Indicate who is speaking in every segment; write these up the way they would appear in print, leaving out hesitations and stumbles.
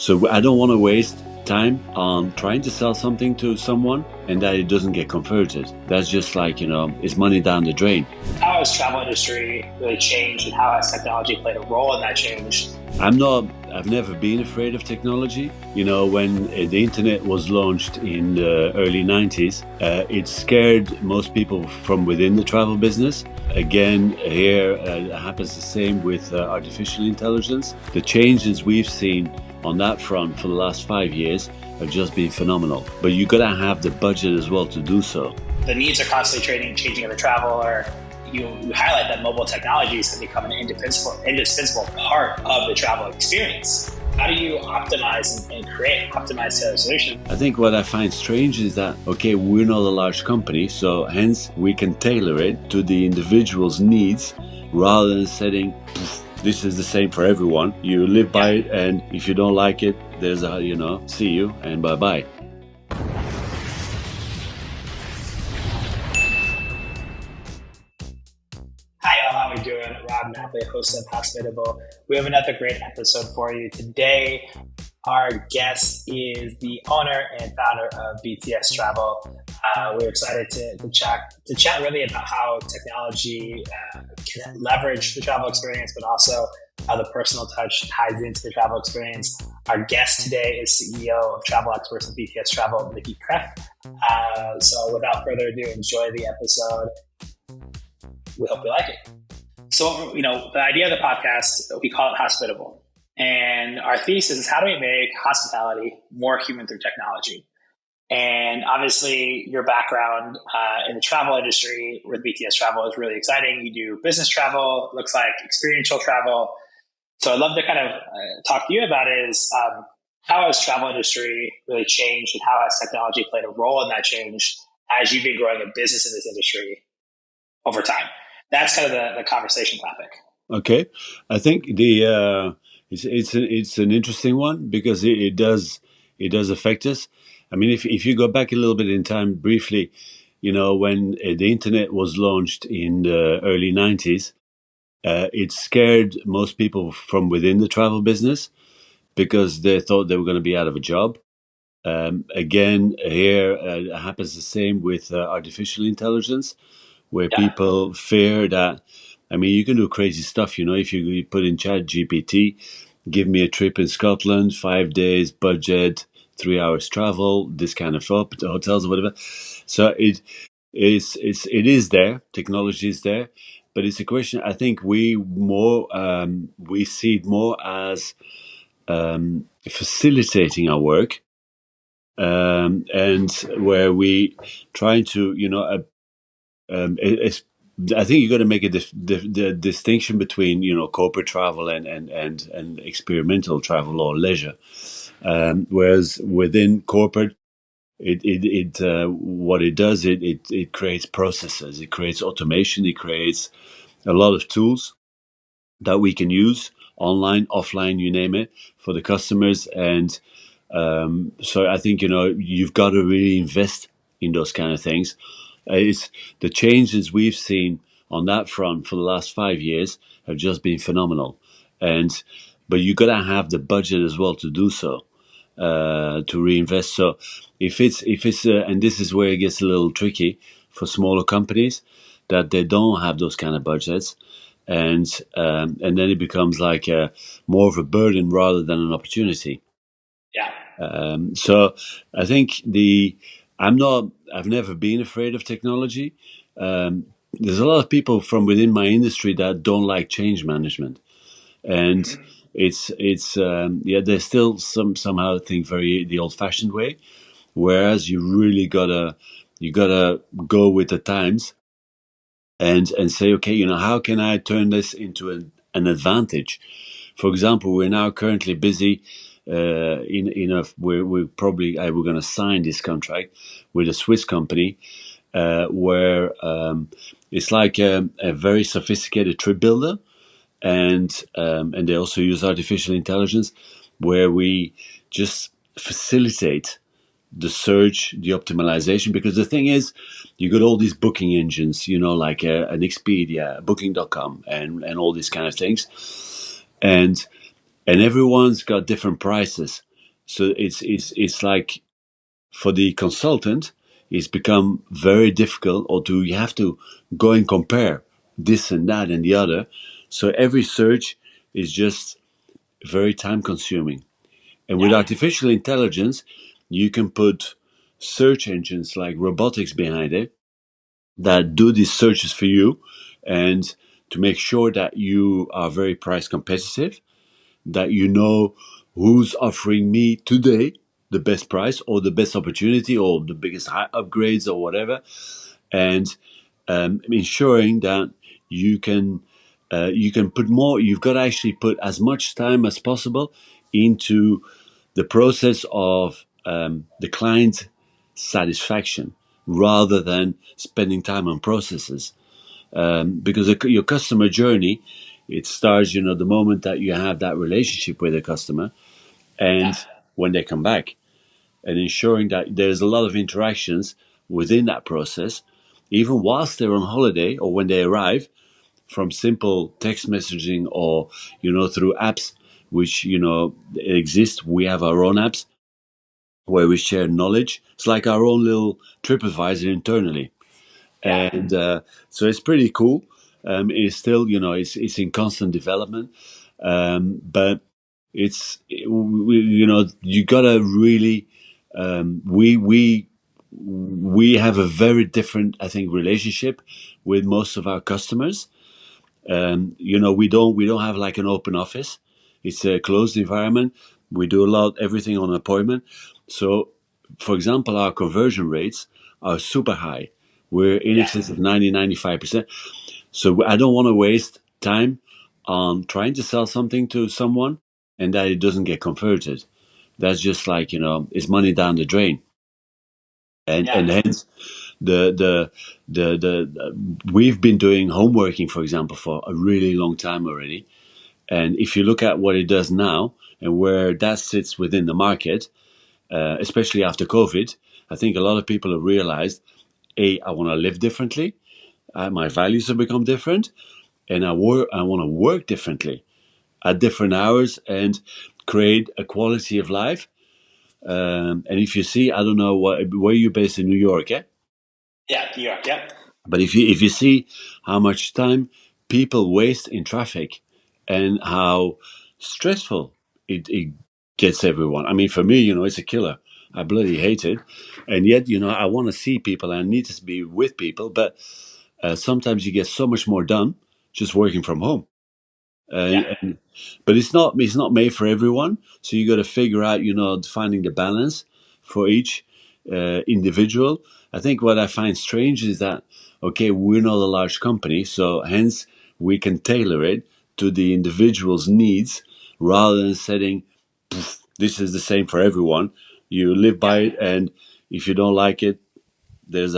Speaker 1: So I don't want to waste time on trying to sell something to someone and that it doesn't get converted. That's just like, it's money down the drain.
Speaker 2: How has travel industry really changed, and how has technology played a role in that change?
Speaker 1: I've never been afraid of technology. When the internet was launched in the early 90s, it scared most people from within the travel business. Again, here it happens the same with artificial intelligence. The changes we've seen on that front for the last 5 years have just been phenomenal. But you got to have the budget as well to do so.
Speaker 2: The needs are constantly changing of the traveler. You highlight that mobile technologies have become an indispensable part of the travel experience. How do you optimize and create optimized solutions?
Speaker 1: I think what I find strange is that, okay, we're not a large company, so hence we can tailor it to the individual's needs rather than setting, this is the same for everyone. You live by it, and if you don't like it, there's a, see you and bye-bye.
Speaker 2: How are we doing? Rob Napoli, host of Hospitable. We have another great episode for you today. Our guest is the owner and founder of BTS Travel. We're excited to chat really about how technology can leverage the travel experience, but also how the personal touch ties into the travel experience. Our guest today is CEO of travel experts at BTS Travel, Mickey Creyf. So without further ado, enjoy the episode. We hope you like it. So, the idea of the podcast, we call it Hospitable. And our thesis is, how do we make hospitality more human through technology? And obviously, your background in the travel industry with BTS Travel is really exciting. You do business travel, looks like experiential travel. So I'd love to kind of talk to you about it is, how has travel industry really changed, and how has technology played a role in that change as you've been growing a business in this industry over time? That's kind of the conversation topic.
Speaker 1: Okay, I think it's an interesting one because it does affect us. I mean, if you go back a little bit in time briefly, when the internet was launched in the early 90s, it scared most people from within the travel business because they thought they were going to be out of a job. Again, here it happens the same with artificial intelligence, where people fear that, I mean, you can do crazy stuff, if you put in Chat GPT, give me a trip in Scotland, 5 days, budget, 3 hours travel, this kind of hotels or whatever. So it is there, technology is there, but it's a question, I think we see it more as facilitating our work, and where we trying to, I think you got to make the distinction between corporate travel and experimental travel or leisure. Whereas within corporate, what it does, it creates processes, it creates automation, it creates a lot of tools that we can use online, offline, you name it, for the customers. And so I think you've got to really invest in those kind of things. It's the changes we've seen on that front for the last 5 years have just been phenomenal, but you got to have the budget as well to do so, to reinvest. So if it's and this is where it gets a little tricky for smaller companies, that they don't have those kind of budgets, and then it becomes like more of a burden rather than an opportunity.
Speaker 2: Yeah.
Speaker 1: So I think I've never been afraid of technology. There's a lot of people from within my industry that don't like change management, and they still somehow think very the old-fashioned way, whereas you really gotta go with the times and say, okay, how can I turn this into an advantage? For example, we're now currently busy. We're going to sign this contract with a Swiss company, where it's like a very sophisticated trip builder, and they also use artificial intelligence, where we just facilitate the search, the optimization. Because the thing is, you got all these booking engines, like an Expedia, Booking.com, and all these kind of things, and everyone's got different prices. So it's like for the consultant, it's become very difficult, or to you have to go and compare this and that and the other. So every search is just very time consuming. And with
Speaker 2: Yeah.
Speaker 1: artificial intelligence, you can put search engines like robotics behind it that do these searches for you, and to make sure that you are very price competitive, that you know who's offering me today the best price or the best opportunity or the biggest upgrades or whatever, and ensuring that you can you can put more. You've got to actually put as much time as possible into the process of the client satisfaction rather than spending time on processes, because your customer journey, it starts, the moment that you have that relationship with a customer
Speaker 2: Yeah.
Speaker 1: and when they come back, and ensuring that there's a lot of interactions within that process, even whilst they're on holiday or when they arrive, from simple text messaging or through apps which exist. We have our own apps where we share knowledge. It's like our own little TripAdvisor internally,
Speaker 2: Yeah.
Speaker 1: and so it's pretty cool. It's still, it's in constant development, but you gotta really, we have a very different, I think, relationship with most of our customers. We don't have like an open office. It's a closed environment. We do a lot everything on appointment. So, for example, our conversion rates are super high. We're in
Speaker 2: Yeah.
Speaker 1: excess of 95%. So I don't want to waste time on trying to sell something to someone and that it doesn't get converted. That's just like, it's money down the drain. And
Speaker 2: Yeah.
Speaker 1: hence the we've been doing homeworking, for example, for a really long time already. And if you look at what it does now and where that sits within the market, especially after COVID, I think a lot of people have realized, A, I want to live differently. My values have become different, and I want to work differently at different hours and create a quality of life. And if you see, I don't know where you're based in New York, eh?
Speaker 2: Yeah. You are. Yep.
Speaker 1: But if you see how much time people waste in traffic and how stressful it gets everyone. I mean, for me, it's a killer. I bloody hate it, and yet, I want to see people. I need to be with people, but sometimes you get so much more done just working from home.
Speaker 2: Yeah.
Speaker 1: And, but it's not made for everyone. So you got to figure out, finding the balance for each individual. I think what I find strange is that, okay, we're not a large company, so hence we can tailor it to the individual's needs rather than setting, this is the same for everyone. You live
Speaker 2: Yeah.
Speaker 1: by it, and if you don't like it, there's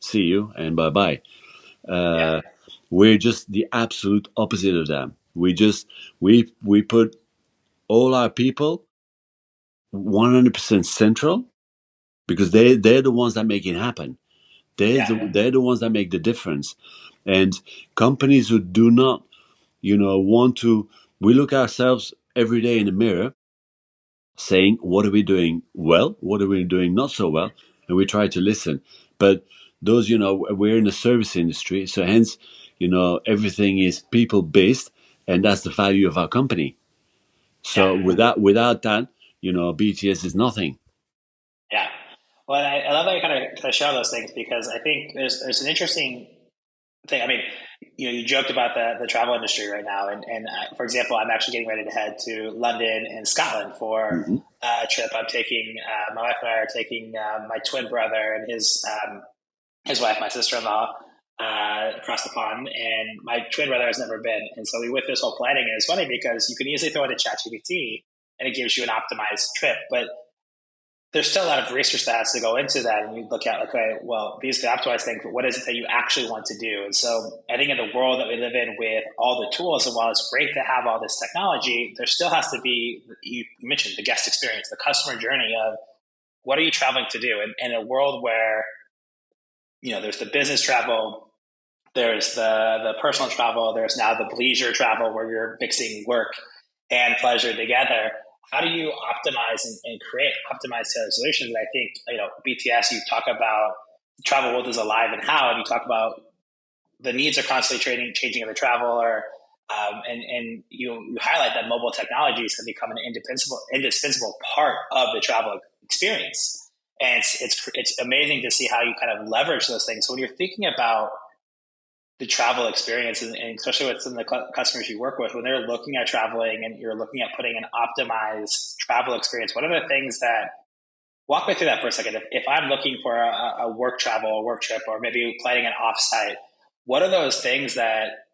Speaker 1: see you and bye bye.
Speaker 2: Yeah.
Speaker 1: uh, we're just the absolute opposite of them. We put all our people 100% central, because they're the ones that make it happen.
Speaker 2: Yeah.
Speaker 1: They're the ones that make the difference. And companies who do not, want to, we look ourselves every day in the mirror saying, what are we doing well? What are we doing not so well? And we try to listen. But those, we're in the service industry. So hence, everything is people based, and that's the value of our company.
Speaker 2: Yeah.
Speaker 1: So without that, BTS is nothing.
Speaker 2: Yeah. Well, I love that you kind of share those things because I think there's an interesting thing. I mean, you joked about the travel industry right now, and for example, I'm actually getting ready to head to London and Scotland for
Speaker 1: Hmm.
Speaker 2: a trip. I'm taking my wife and I are taking my twin brother and his wife, my sister-in-law, across the pond, and my twin brother has never been, and so we went through this whole planning. And it's funny because you can easily throw it in ChatGPT and it gives you an optimized trip, but there's still a lot of research that has to go into that. And you look at, like, okay, well, these can optimize things, but what is it that you actually want to do? And so I think in the world that we live in with all the tools, and while it's great to have all this technology, there still has to be, you mentioned the guest experience, the customer journey of what are you traveling to do? And in a world where, there's the business travel, there's the personal travel, there's now the leisure travel where you're mixing work and pleasure together. how do you optimize and create optimized tailored solutions? And I think, BTS, you talk about the travel world is alive and how, and you talk about the needs are constantly changing of the traveler. And you highlight that mobile technologies have become an indispensable part of the travel experience. And it's amazing to see how you kind of leverage those things. So when you're thinking about the travel experience, and especially with some of the customers you work with, when they're looking at traveling and you're looking at putting an optimized travel experience, what are the things that, walk me through that for a second. If I'm looking for a work travel, a work trip, or maybe planning an offsite, what are those things that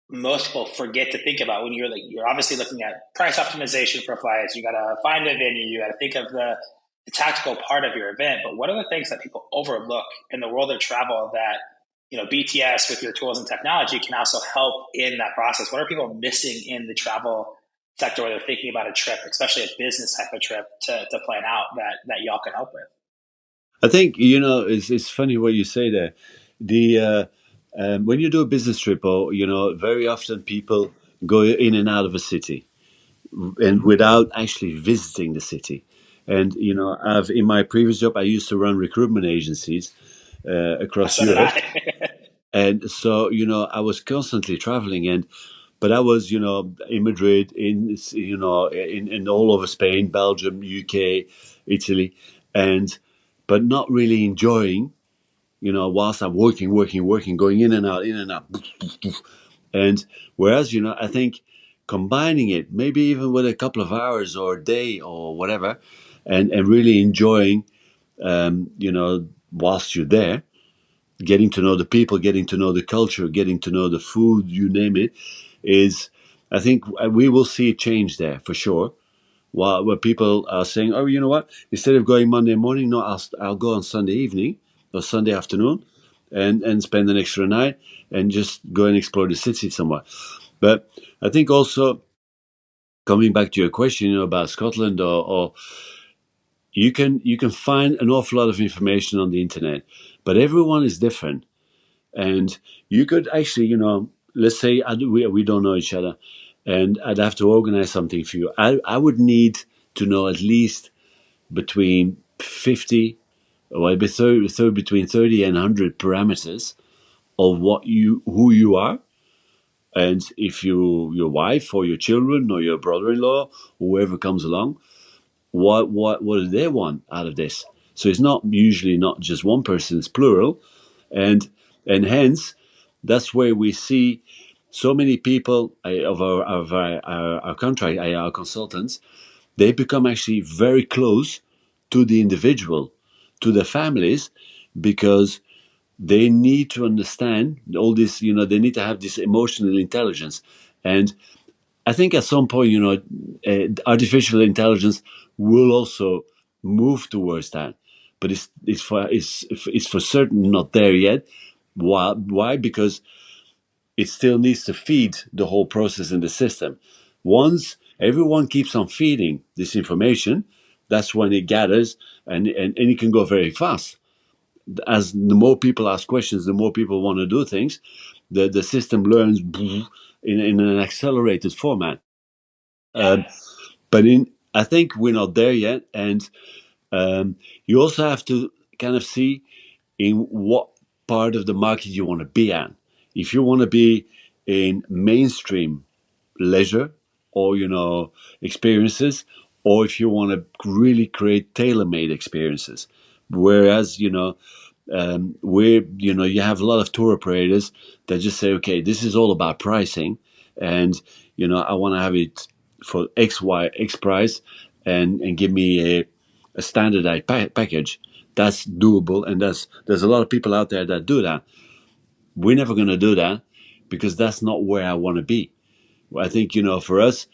Speaker 2: most people forget to think about when you're obviously looking at price optimization for flights? You got to find a venue, you got to think of the tactical part of your event. But what are the things that people overlook in the world of travel that BTS with your tools and technology can also help in that process? What are people missing in the travel sector where they're thinking about a trip, especially a business type of trip to plan out that y'all can help with?
Speaker 1: I think it's funny what you say there. The When you do a business trip, or very often people go in and out of a city, and without actually visiting the city. And I've in my previous job, I used to run recruitment agencies across
Speaker 2: So did
Speaker 1: Europe,
Speaker 2: I.
Speaker 1: and so I was constantly traveling, and but I was in Madrid, in all over Spain, Belgium, UK, Italy, and but not really enjoying. Whilst I'm working, going in and out, and whereas I think combining it, maybe even with a couple of hours or a day or whatever, and really enjoying, whilst you're there, getting to know the people, getting to know the culture, getting to know the food, you name it, is, I think we will see a change there for sure. While where people are saying, oh, you know what? Instead of going Monday morning, no, I'll go on Sunday evening or Sunday afternoon, and spend an extra night and just go and explore the city somewhere. But I think also, coming back to your question, about Scotland, or you can find an awful lot of information on the internet, but everyone is different. And you could actually, let's say we don't know each other, and I'd have to organize something for you. I would need to know at least between 50, well, between 30 and 100 parameters of who you are, and if your wife or your children or your brother-in-law, whoever comes along, what do they want out of this? So it's not usually not just one person; it's plural, and hence that's where we see so many people of our contract, our consultants, they become actually very close to the individual, to the families, because they need to understand all this. They need to have this emotional intelligence, and I think at some point, artificial intelligence will also move towards that, but it's for certain not there yet. Why? Because it still needs to feed the whole process in the system. Once everyone keeps on feeding this information, that's when it gathers, and it can go very fast. As the more people ask questions, the more people want to do things. The system learns in an accelerated format. Um,
Speaker 2: Yes.
Speaker 1: but I think we're not there yet, and you also have to kind of see in what part of the market you want to be at. If you want to be in mainstream leisure, or experiences, or if you want to really create tailor-made experiences. Whereas where you have a lot of tour operators that just say, okay, this is all about pricing, and I want to have it for X price, and give me a standardized package. That's doable, and there's a lot of people out there that do that. We're never going to do that, because that's not where I want to be. I think for us,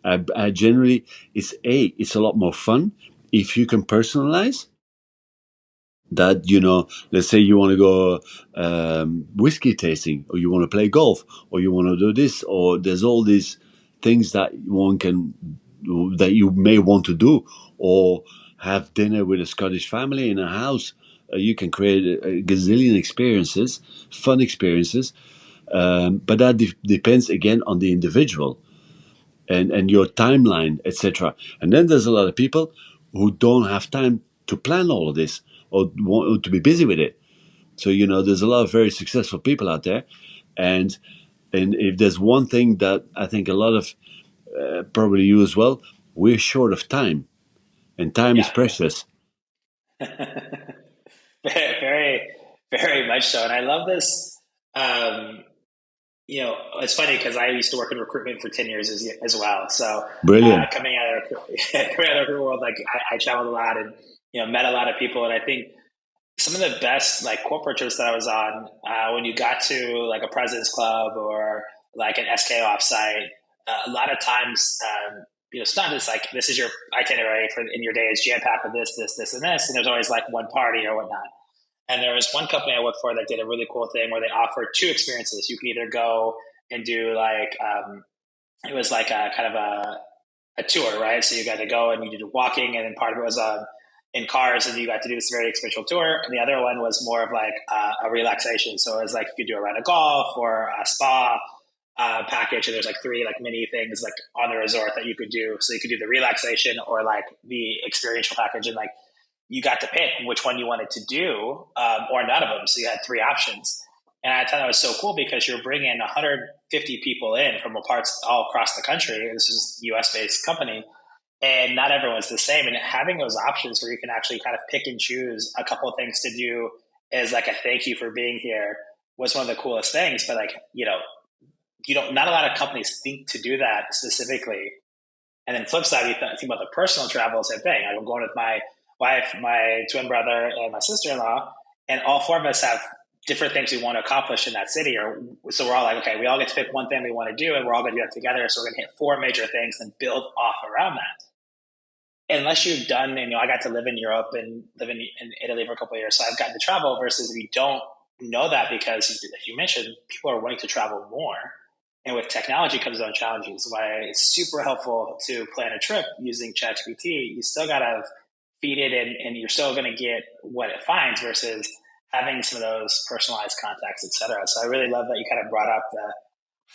Speaker 1: I generally, it's a lot more fun if you can personalize that. Let's say you want to go whiskey tasting, or you want to play golf, or you want to do this, or there's all these things that you may want to do, or have dinner with a Scottish family in a house. You can create a gazillion experiences, fun experiences, but that depends again on the individual. and your timeline, etc. And then there's a lot of people who don't have time to plan all of this or want to be busy with it. So there's a lot of very successful people out there, and if there's one thing that I think a lot of probably you as well, we're short of time, and time is
Speaker 2: Yeah.
Speaker 1: precious.
Speaker 2: Very, very much so. And I love this. Um, it's funny because I used to work in recruitment for 10 years as well. So
Speaker 1: Brilliant.
Speaker 2: coming out of coming out of the recruitment world, like I traveled a lot and met a lot of people. And I think some of the best like corporate trips that I was on, when you got to like a President's Club or like an SK offsite, a lot of times, it's not just like this is your itinerary for in your day is jam packed with this, this, this, and this, and there's always like one party or whatnot. And there was one company I worked for that did a really cool thing where they offered two experiences. You could either go and do like it was like a kind of a tour, right? So you got to go and you did walking, and then part of it was in cars, and you got to do this very experiential tour. And the other one was more of like a relaxation. So it was like you could do a round of golf or a spa package, and there's like three like mini things like on the resort that you could do. So you could do the relaxation or like the experiential package, and like you got to pick which one you wanted to do, or none of them. So you had three options. And I thought that was so cool because you're bringing 150 people in from parts all across the country. This is a US based company, and not everyone's the same. And having those options where you can actually kind of pick and choose a couple of things to do as like a thank you for being here was one of the coolest things. But like, not a lot of companies think to do that specifically. And then flip side, you think about the personal travel, same thing. I'm going with my wife, my twin brother, and my sister-in-law, and all four of us have different things we want to accomplish in that city. Or so we're all like, okay, we all get to pick one thing we want to do, and we're all going to do that together. So we're going to hit four major things and build off around that. Unless you've done, I got to live in Europe and live in Italy for a couple of years, so I've gotten to travel. Versus if you don't know that, because as you mentioned, people are wanting to travel more. And with technology comes on challenges. Why it's super helpful to plan a trip using ChatGPT. You still got to feed it and you're still going to get what it finds versus having some of those personalized contacts, et cetera. So I really love that you kind of brought up the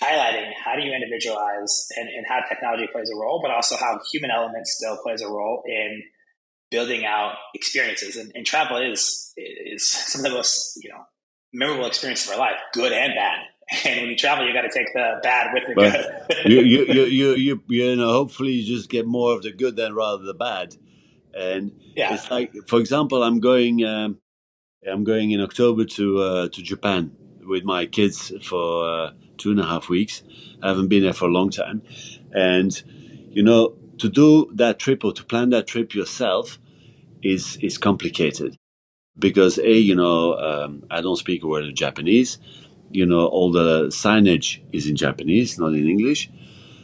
Speaker 2: highlighting how do you individualize and how technology plays a role, but also how human element still plays a role in building out experiences. And travel is some of the most, memorable experiences of our life, good and bad. And when you travel, you got to take the bad with the
Speaker 1: But
Speaker 2: good.
Speaker 1: hopefully you just get more of the good than rather the bad. And
Speaker 2: Yeah.
Speaker 1: it's like, for example, I'm going in October to Japan with my kids for 2.5 weeks. I haven't been there for a long time, and to do that trip or to plan that trip yourself is complicated because I don't speak a word of Japanese. All the signage is in Japanese, not in English.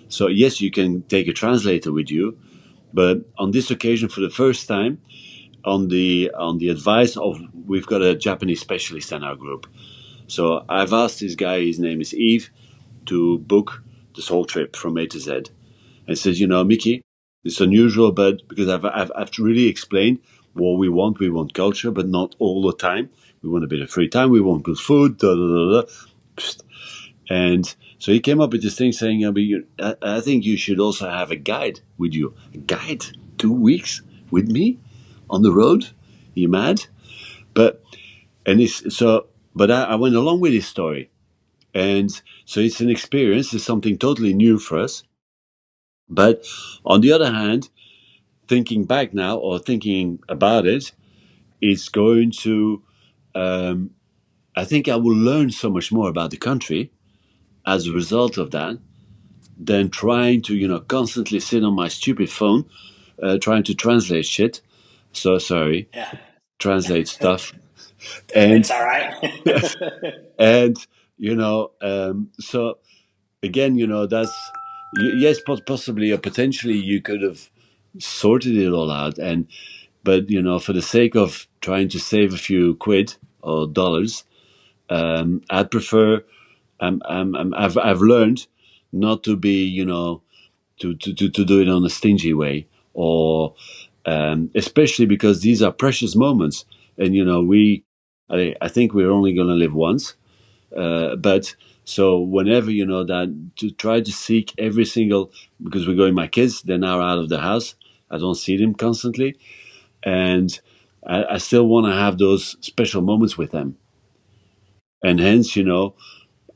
Speaker 1: So yes, you can take a translator with you, but on this occasion, for the first time, on the advice of we've got a Japanese specialist in our group. So I've asked this guy, his name is Eve, to book this whole trip from A to Z. And says, Mickey, it's unusual, but because I've really explained what we want. We want culture, but not all the time. We want a bit of free time. We want good food. Da, da, da, da. And so he came up with this thing saying, I think you should also have a guide with you. A guide? 2 weeks with me on the road? Are you mad? But I went along with his story. And so it's an experience. It's something totally new for us. But on the other hand, thinking back now or thinking about it, it's going to, I think I will learn so much more about the country as a result of that than trying to, constantly sit on my stupid phone, trying to translate shit. So sorry,
Speaker 2: Yeah.
Speaker 1: translate stuff. And,
Speaker 2: It's all right.
Speaker 1: and, so again, that's, yes, possibly or potentially you could have sorted it all out. But, for the sake of trying to save a few quid or dollars, I'd prefer, I've learned not to be, to do it on a stingy way or, especially because these are precious moments. And, I think we're only going to live once. But So whenever that, to try to seek every single, because we're going, my kids, they're now out of the house. I don't see them constantly, and I still want to have those special moments with them. And hence,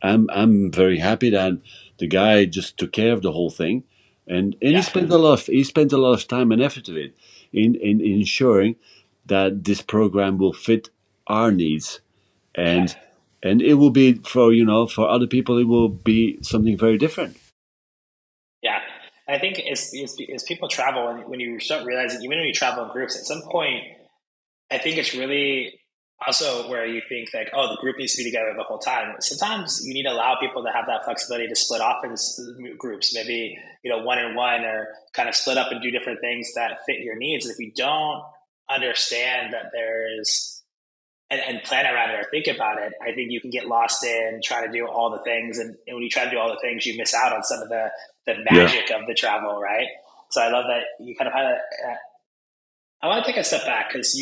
Speaker 1: I'm very happy that the guy just took care of the whole thing, and
Speaker 2: Yeah.
Speaker 1: he spent a lot of time and effort to it in ensuring that this program will fit our needs,
Speaker 2: Yeah.
Speaker 1: and it will be for for other people it will be something very different.
Speaker 2: Yeah. I think as people travel, and when you start realizing, even when you travel in groups, at some point, I think it's really also where you think like, oh, the group needs to be together the whole time. Sometimes you need to allow people to have that flexibility to split off in groups, maybe, one and one, or kind of split up and do different things that fit your needs. And if you don't understand that there's and plan around it or think about it, I think you can get lost in trying to do all the things. And when you try to do all the things, you miss out on some of the
Speaker 1: Yeah.
Speaker 2: magic of the travel, right? So I love that you kind of had I want to take a step back because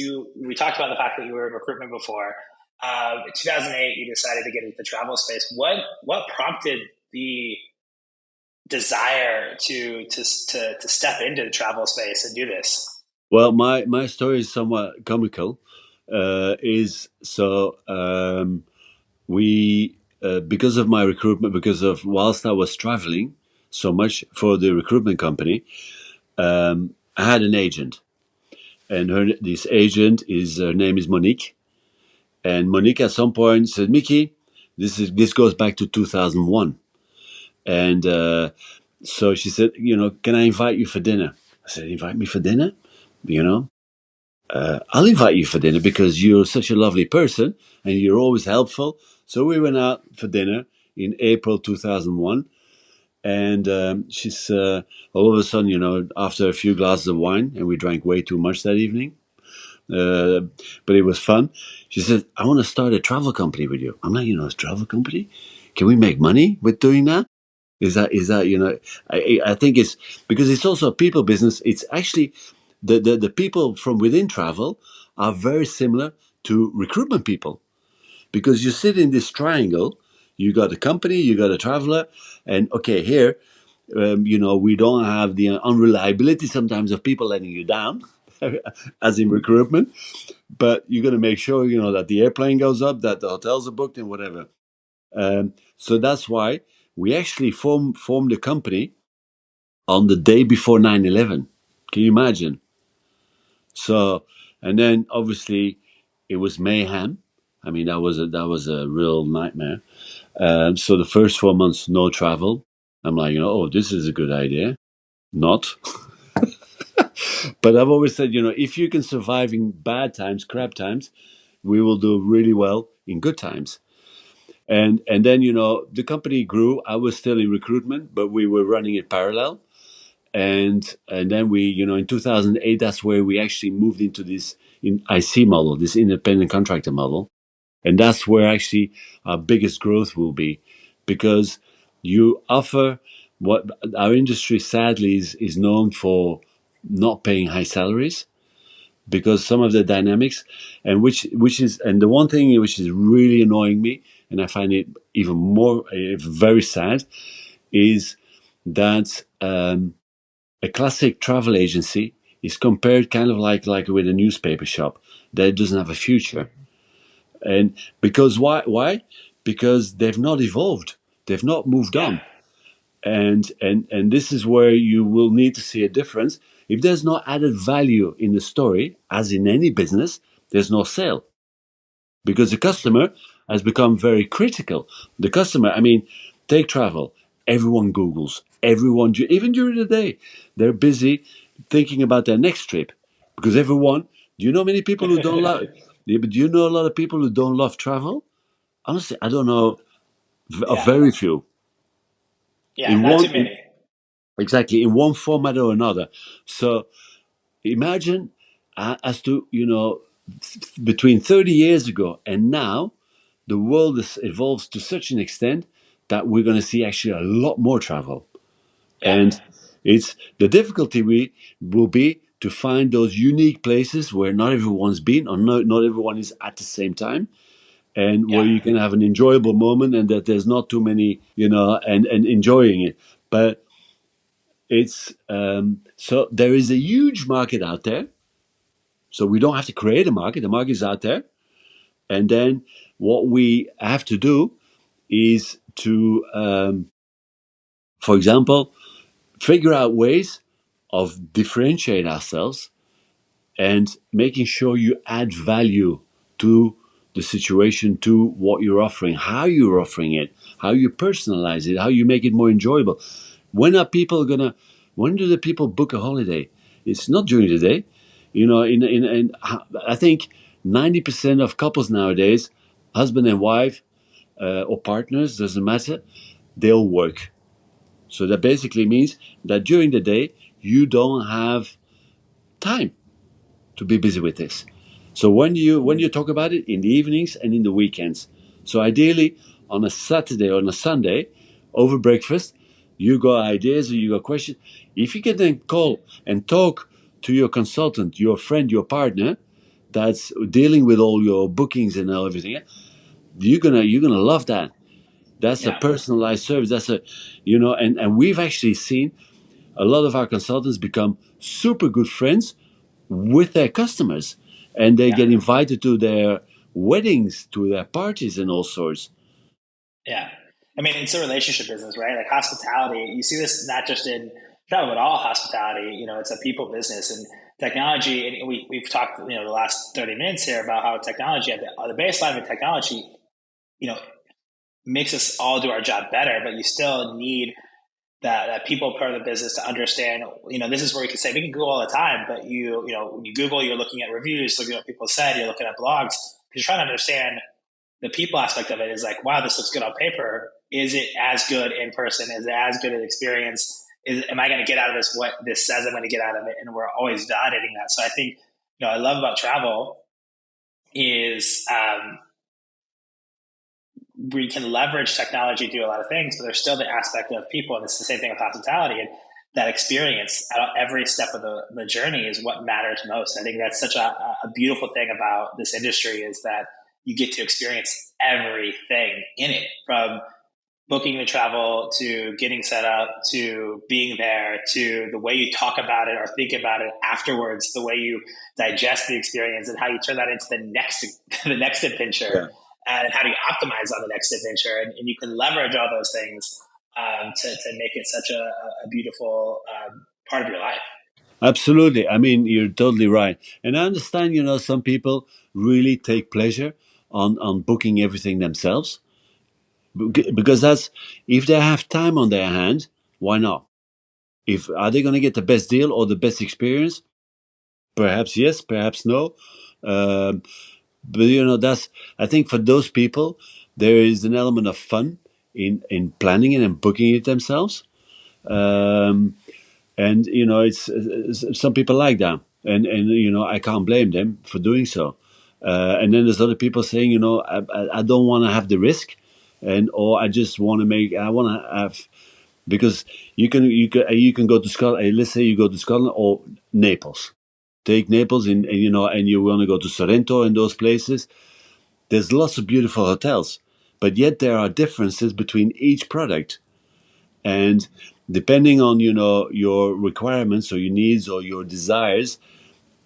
Speaker 2: we talked about the fact that you were in recruitment before. In 2008, you decided to get into the travel space. What prompted the desire to step into the travel space and do this?
Speaker 1: Well, my story is somewhat comical. Is so we Because of my recruitment, because of whilst I was traveling so much for the recruitment company, I had an agent, and this agent is her name is Monique, and Monique at some point said, "Mickey, this goes back to 2001," and so she said, "Can I invite you for dinner?" I said, "Invite me for dinner?" You know, I'll invite you for dinner because you're such a lovely person and you're always helpful. So we went out for dinner in April 2001. And she's all of a sudden, after a few glasses of wine, and we drank way too much that evening, uh, but it was fun. She said, "I want to start a travel company with you." I'm like, a travel company? Can we make money with doing that? Is that I think it's because it's also a people business. It's actually the people from within travel are very similar to recruitment people, because you sit in this triangle. You got a company, you got a traveler, and okay, here, we don't have the unreliability sometimes of people letting you down, as in recruitment. But you're going to make sure that the airplane goes up, that the hotels are booked, and whatever. So that's why we actually formed the company on the day before 9/11. Can you imagine? So, and then obviously it was mayhem. I mean, that was a real nightmare. So the first 4 months, no travel. I'm like, oh, this is a good idea. Not, but I've always said, if you can survive in bad times, crap times, we will do really well in good times. And then the company grew. I was still in recruitment, but we were running it parallel. And then we in 2008, that's where we actually moved into this IC model, this independent contractor model, and that's where actually our biggest growth will be, because you offer what our industry sadly is known for, not paying high salaries, because some of the dynamics, and which is, and the one thing which is really annoying me, and I find it even more very sad, is that a classic travel agency is compared kind of like with a newspaper shop that doesn't have a future. And because why? Because they've not evolved, they've not moved
Speaker 2: Yeah.
Speaker 1: on. And this is where you will need to see a difference. If there's no added value in the story, as in any business, there's no sale, because the customer has become very critical. The customer, I mean, take travel. Everyone Googles. Everyone, even during the day, they're busy thinking about their next trip, because everyone. Do you know many people who don't love? Yeah, but do you know a lot of people who don't love travel? Honestly, I don't know of
Speaker 2: Yeah.
Speaker 1: very few.
Speaker 2: Yeah.
Speaker 1: In
Speaker 2: Not too
Speaker 1: one,
Speaker 2: many.
Speaker 1: exactly, in one format or another. So imagine, as to between 30 years ago and now, the world has evolved to such an extent that we're going to see actually a lot more travel.
Speaker 2: Yeah.
Speaker 1: And it's the difficulty we will be to find those unique places where not everyone's been, or not everyone is at the same time, and where
Speaker 2: Yeah.
Speaker 1: you can have an enjoyable moment and that there's not too many, and enjoying it. But it's so there is a huge market out there. So we don't have to create a market. The market is out there. And then what we have to do is to, for example, figure out ways of differentiate ourselves and making sure you add value to the situation, to what you're offering, how you're offering it, how you personalize it, how you make it more enjoyable. When are people gonna? When do the people book a holiday? It's not during the day. In I think 90% of couples nowadays, husband and wife or partners, doesn't matter, they'll work. So that basically means that during the day you don't have time to be busy with this. So when you talk about it in the evenings and in the weekends. So ideally on a Saturday or on a Sunday over breakfast, you got ideas or you got questions. If you can then call and talk to your consultant, your friend, your partner that's dealing with all your bookings and everything, you're gonna love that. That's a
Speaker 2: Yeah.
Speaker 1: personalized service. That's and we've actually seen a lot of our consultants become super good friends with their customers, and they
Speaker 2: Yeah.
Speaker 1: get invited to their weddings, to their parties, and all sorts.
Speaker 2: Yeah. I mean, it's a relationship business, right? Like hospitality, you see this not just in travel, but all hospitality, it's a people business and technology. And we've talked, the last 30 minutes here about how technology, at the baseline of technology, you know, makes us all do our job better, but you still need that people part of the business to understand, this is where we can say we can Google all the time, but when you Google, you're looking at reviews, looking at what people said, you're looking at blogs, you're trying to understand the people aspect of it is like, wow, this looks good on paper. Is it as good in person? Is it as good an experience? Am I going to get out of this what this says I'm going to get out of it? And we're always validating that. So I think, I love about travel is we can leverage technology to do a lot of things, but there's still the aspect of people. And it's the same thing with hospitality. And that experience at every step of the journey is what matters most. I think that's such a beautiful thing about this industry is that you get to experience everything in it, from booking the travel to getting set up to being there to the way you talk about it or think about it afterwards, the way you digest the experience and how you turn that into the next the next adventure,
Speaker 1: Yeah,
Speaker 2: and how do you optimize on the next adventure, and you can leverage all those things to make it such a beautiful part of your life.
Speaker 1: absolutely. I mean, you're totally right, and I understand. Some people really take pleasure on booking everything themselves because that's if they have time on their hand, why not? If are they going to get the best deal or the best experience? Perhaps yes, perhaps no. Um, but that's I think for those people there is an element of fun in planning it and booking it themselves. Um, and some people like that, and I can't blame them for doing so. And then there's other people saying, I don't want to have the risk, and or I just want to I want to have because you can go to Scotland. Let's say you go to Scotland or Naples. Take Naples and you want to go to Sorrento and those places. There's lots of beautiful hotels, but yet there are differences between each product. And depending on your requirements or your needs or your desires,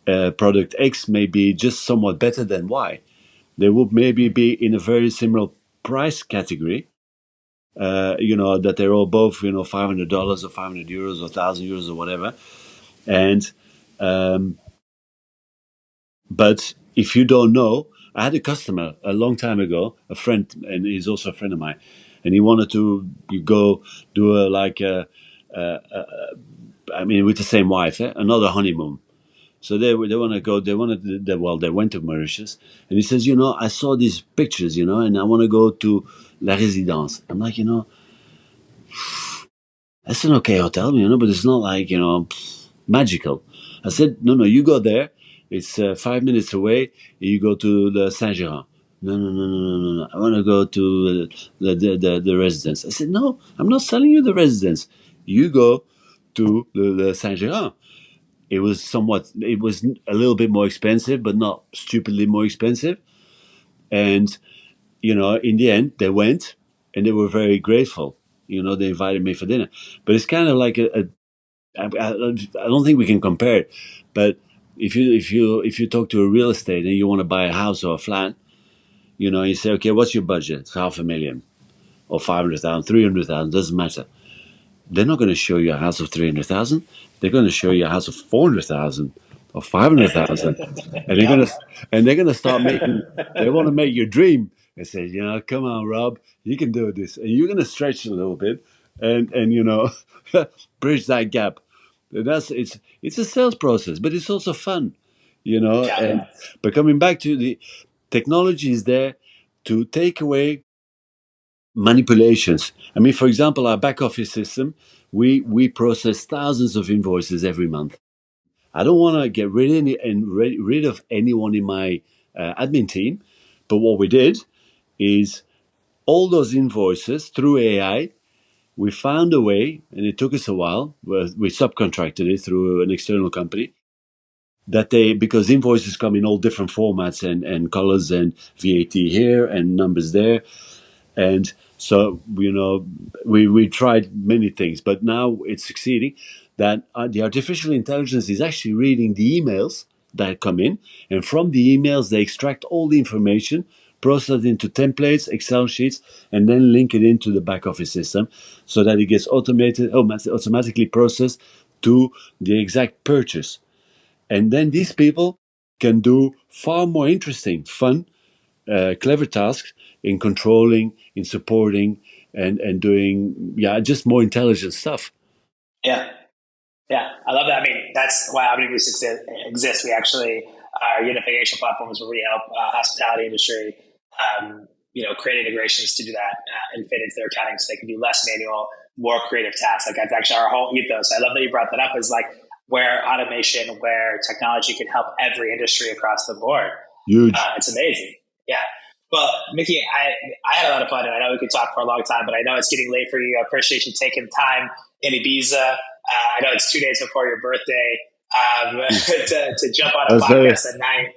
Speaker 1: product X may be just somewhat better than Y. They would maybe be in a very similar price category. That they're all both $500 or €500 or €1,000 or whatever. And but if you don't know, I had a customer a long time ago, a friend, and he's also a friend of mine, and he wanted to go do I mean, with the same wife, another honeymoon. So they want to go. They wanted. They went to Mauritius, and he says, I saw these pictures, and I want to go to La Résidence. I'm like, that's an okay hotel, but it's not like magical. I said, no, no, you go there. It's 5 minutes away. You go to the Saint Germain. No, no, no, no, no, no, no. I want to go to the residence. I said, no, I'm not selling you the residence. You go to the Saint Germain. It was a little bit more expensive, but not stupidly more expensive. And in the end, they went and they were very grateful. They invited me for dinner. But it's kind of like I don't think we can compare it. But if you talk to a real estate and you want to buy a house or a flat, you say, okay, what's your budget? It's 500,000 or 500,000, 300,000, doesn't matter. They're not going to show you a house of 300,000. They're going to show you a house of 400,000 or 500,000, and they're going
Speaker 2: Yep.
Speaker 1: to and they're going to start making. They want to make your dream. They say, come on, Rob, you can do this, and you're going to stretch a little bit, and bridge that gap. And it's a sales process, but it's also fun,
Speaker 2: Yeah.
Speaker 1: And but coming back to the technology is there to take away manipulations. I mean, for example, our back office system, we process thousands of invoices every month. I don't want to get rid of anyone in my admin team, but what we did is all those invoices through AI. We found a way, and it took us a while. We subcontracted it through an external company that because invoices come in all different formats and colors and VAT here and numbers there. And so, we tried many things, but now it's succeeding that the artificial intelligence is actually reading the emails that come in. And from the emails, they extract all the information, process it into templates, Excel sheets, and then link it into the back office system so that it gets automatically processed to the exact purchase. And then these people can do far more interesting, fun, clever tasks in controlling, in supporting, and doing, just more intelligent stuff.
Speaker 2: Yeah. Yeah, I love that. I mean, that's why Omnibus exists. We actually, our unification platforms where we help hospitality industry, create integrations to do that and fit into their accounting so they can do less manual, more creative tasks. Like that's actually our whole ethos. I love that you brought that up. Is like where automation, where technology can help every industry across the board.
Speaker 1: Huge.
Speaker 2: It's amazing. Yeah. Well, Mickey, I had a lot of fun, and I know we could talk for a long time, but I know it's getting late for you. I appreciate you taking time in Ibiza. I know it's 2 days before your birthday to jump on a
Speaker 1: That's very
Speaker 2: podcast at night.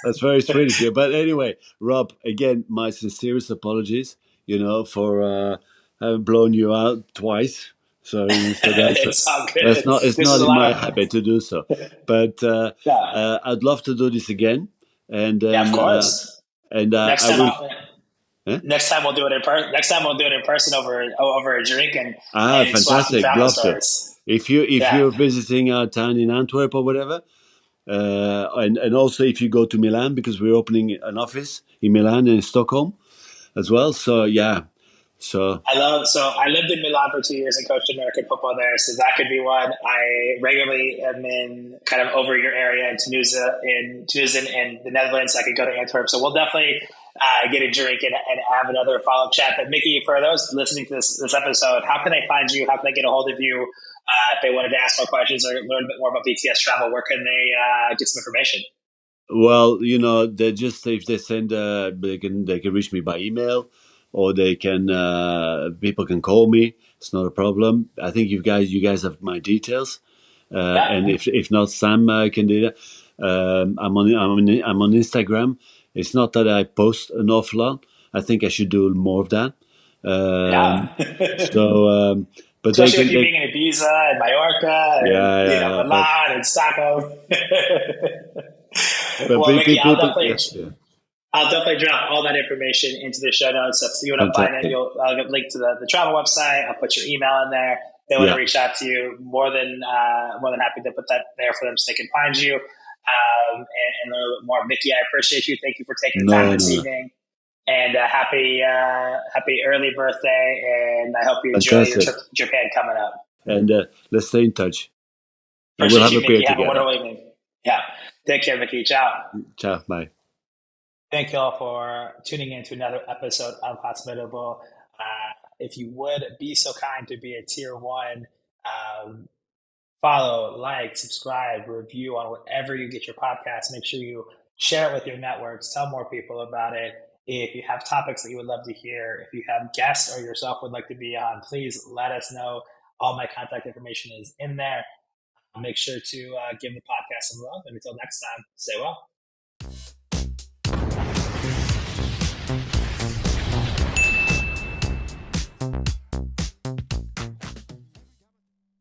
Speaker 1: that's very sweet of you. But anyway, Rob, again, my sincerest apologies. For having blown you out twice. So
Speaker 2: It's all
Speaker 1: that's
Speaker 2: good.
Speaker 1: not it's
Speaker 2: This is
Speaker 1: not
Speaker 2: a
Speaker 1: in
Speaker 2: lot
Speaker 1: my
Speaker 2: of
Speaker 1: habit to do so. But
Speaker 2: yeah,
Speaker 1: I'd love to do this again, and
Speaker 2: yeah, of
Speaker 1: then
Speaker 2: course. Next
Speaker 1: I
Speaker 2: time,
Speaker 1: will. Eh?
Speaker 2: next time we'll do it in person. Next time we'll do it in person over a drink
Speaker 1: Ah,
Speaker 2: and swap some
Speaker 1: fantastic!
Speaker 2: travel
Speaker 1: Love to.
Speaker 2: stories.
Speaker 1: If
Speaker 2: Yeah,
Speaker 1: you're visiting our town in Antwerp or whatever, and also if you go to Milan because we're opening an office in Milan and in Stockholm as well. So yeah, so
Speaker 2: I lived in Milan for 2 years and coached American football there, so that could be one. I regularly am in kind of over your area in Tunisia in the Netherlands. I could go to Antwerp, so we'll definitely get a drink and have another follow up chat. But Mickey, for those listening to this episode, how can they find you? How can they get a hold of you if they wanted to ask more questions or learn a bit more about BTS travel? Where can they get some information?
Speaker 1: well, they just if they send they can reach me by email, or they can people can call me. It's not a problem. I think you guys have my details.
Speaker 2: Yeah,
Speaker 1: And if not, Sam can do that. I'm on Instagram. It's not that I post an awful lot. I think I should do more of that. Um,
Speaker 2: yeah.
Speaker 1: so, but they
Speaker 2: Especially
Speaker 1: can.
Speaker 2: with you being in Ibiza and Mallorca and
Speaker 1: Yeah, yeah, yeah. But
Speaker 2: Milan and Stockholm. Well, Mickey,
Speaker 1: yeah, yeah.
Speaker 2: I'll definitely drop all that information into the show notes. If you want to find it,
Speaker 1: Fantastic.
Speaker 2: I'll get a link to the travel website. I'll put your email in there. They want to
Speaker 1: Yeah,
Speaker 2: reach out to you. More than happy to put that there for them so they can find you and learn a little bit more. Mickey, I appreciate you. Thank you for taking the time
Speaker 1: no,
Speaker 2: this
Speaker 1: no, no.
Speaker 2: evening. And happy early birthday. And I hope you enjoy your
Speaker 1: Fantastic.
Speaker 2: trip to Japan coming up.
Speaker 1: And let's stay in touch, and we'll
Speaker 2: Appreciate
Speaker 1: have
Speaker 2: you,
Speaker 1: a beer
Speaker 2: Mickey. Have a
Speaker 1: together.
Speaker 2: wonderful evening. Yeah. Take care, Mickey. Ciao.
Speaker 1: Ciao, bye.
Speaker 2: Thank you all for tuning in to another episode of Hospitable. If you would be so kind to be a tier one, um, follow, like, subscribe, review on whatever you get your podcast. Make sure you share it with your networks. Tell more people about it. If you have topics that you would love to hear, if you have guests or yourself would like to be on, please let us know. All my contact information is in there. Make sure to give the podcast some love. And until next time, stay well.